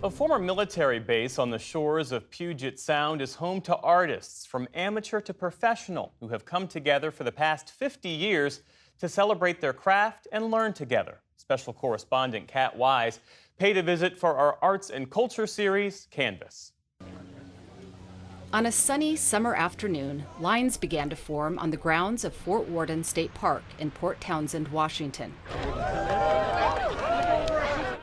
A former military base on the shores of Puget Sound is home to artists from amateur to professional who have come together for the past 50 years to celebrate their craft and learn together. Special correspondent Kat Wise paid a visit for our Arts and Culture series, Canvas. On a sunny summer afternoon, lines began to form on the grounds of Fort Worden State Park in Port Townsend, Washington.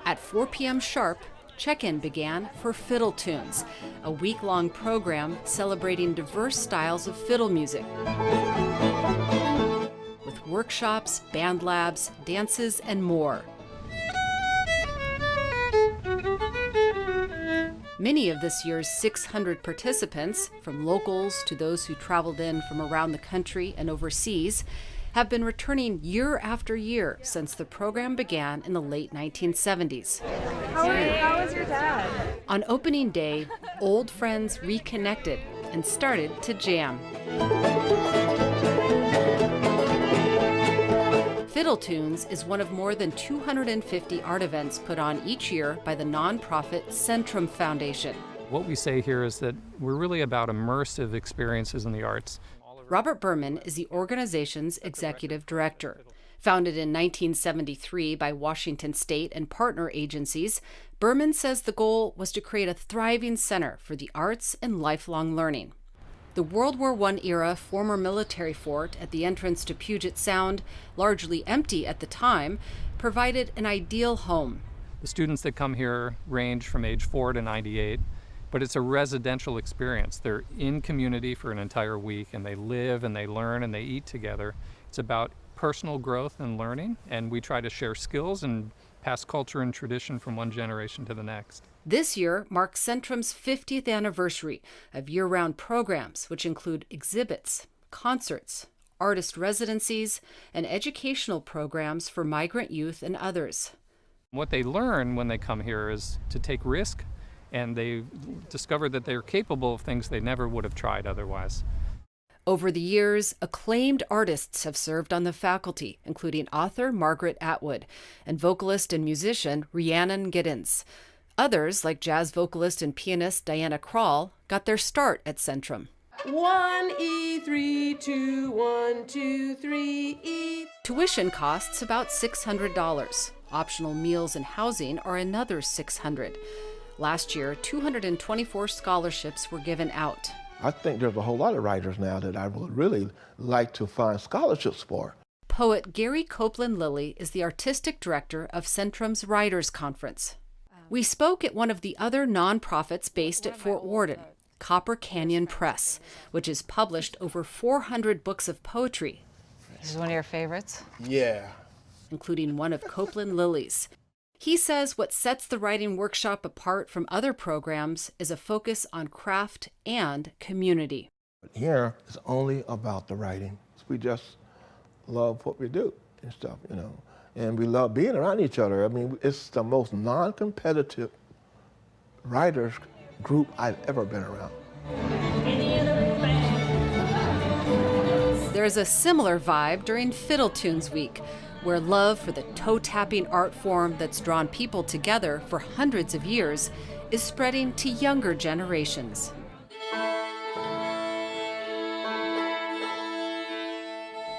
At 4 p.m. sharp, check-in began for Fiddle Tunes, a week-long program celebrating diverse styles of fiddle music. With workshops, band labs, dances, and more. Many of this year's 600 participants, from locals to those who traveled in from around the country and overseas, have been returning year after year since the program began in the late 1970s. How was your dad? On opening day, old friends reconnected and started to jam. Fiddle Tunes is one of more than 250 art events put on each year by the nonprofit Centrum Foundation. What we say here is that we're really about immersive experiences in the arts. Robert Berman is the organization's executive director. Founded in 1973 by Washington State and partner agencies, Berman says the goal was to create a thriving center for the arts and lifelong learning. The World War I era former military fort at the entrance to Puget Sound, largely empty at the time, provided an ideal home. The students that come here range from age 4 to 98, but it's a residential experience. They're in community for an entire week, and they live and they learn and they eat together. It's about personal growth and learning, and we try to share skills and pass culture and tradition from one generation to the next. This year marks Centrum's 50th anniversary of year-round programs, which include exhibits, concerts, artist residencies, and educational programs for migrant youth and others. What they learn when they come here is to take risk, and they discover that they're capable of things they never would have tried otherwise. Over the years, acclaimed artists have served on the faculty, including author Margaret Atwood and vocalist and musician Rhiannon Giddens. Others, like jazz vocalist and pianist Diana Krall, got their start at Centrum. 1E3 2 1 2 3 E. Tuition costs about $600. Optional meals and housing are another $600. Last year, 224 scholarships were given out. I think there's a whole lot of writers now that I would really like to find scholarships for. Poet Gary Copeland Lilly is the artistic director of Centrum's Writers Conference. We spoke at one of the other nonprofits based at Fort Worden, Copper Canyon Press, which has published over 400 books of poetry. This is one of your favorites? Yeah. Including one of Copeland Lilly's. He says what sets the writing workshop apart from other programs is a focus on craft and community. Here, it's only about the writing. We just love what we do and stuff, you know. And we love being around each other. I mean, it's the most non-competitive writers group I've ever been around. There's a similar vibe during Fiddle Tunes Week, where love for the toe-tapping art form that's drawn people together for hundreds of years is spreading to younger generations.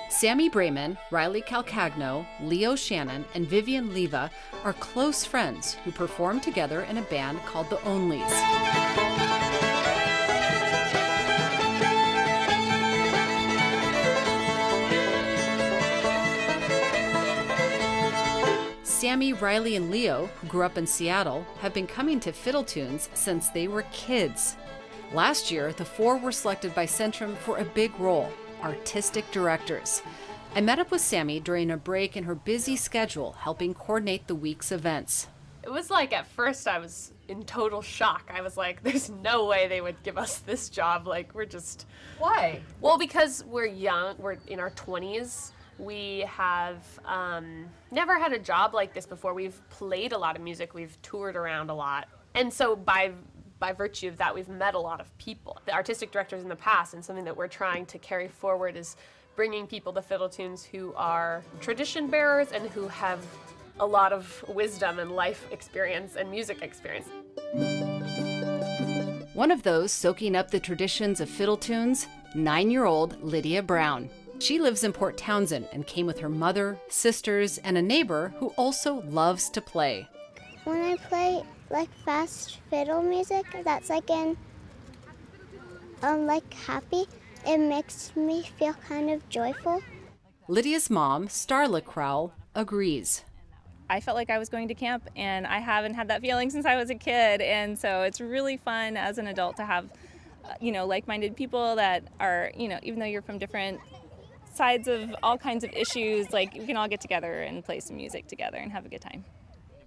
Sammy Brayman, Riley Calcagno, Leo Shannon, and Vivian Leva are close friends who perform together in a band called the Onlys. Sammy, Riley, and Leo, who grew up in Seattle, have been coming to Fiddle Tunes since they were kids. Last year, the four were selected by Centrum for a big role, artistic directors. I met up with Sammy during a break in her busy schedule, helping coordinate the week's events. It was like, at first I was in total shock. I was like, there's no way they would give us this job. Like, we're just... Why? Well, because we're young, we're in our 20s. We have never had a job like this before. We've played a lot of music. We've toured around a lot. And so by virtue of that, we've met a lot of people. The artistic directors in the past, and something that we're trying to carry forward, is bringing people to Fiddle Tunes who are tradition bearers and who have a lot of wisdom and life experience and music experience. One of those soaking up the traditions of fiddle tunes, 9-year-old Lydia Brown. She lives in Port Townsend and came with her mother, sisters, and a neighbor who also loves to play. When I play like fast fiddle music, that's like like happy, it makes me feel kind of joyful. Lydia's mom, Starla Crowell, agrees. I felt like I was going to camp, and I haven't had that feeling since I was a kid, and so it's really fun as an adult to have, like-minded people that are, even though you're from different sides of all kinds of issues, like we can all get together and play some music together and have a good time.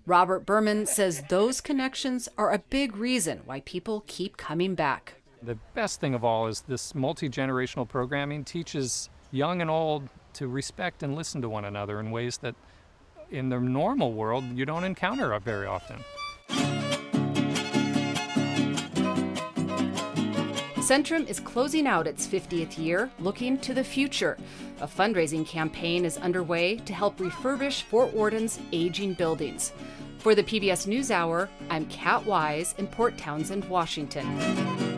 Robert Berman says those connections are a big reason why people keep coming back. The best thing of all is this multi-generational programming teaches young and old to respect and listen to one another in ways that in the normal world you don't encounter very often. Centrum is closing out its 50th year, looking to the future. A fundraising campaign is underway to help refurbish Fort Worden's aging buildings. For the PBS NewsHour, I'm Kat Wise in Port Townsend, Washington.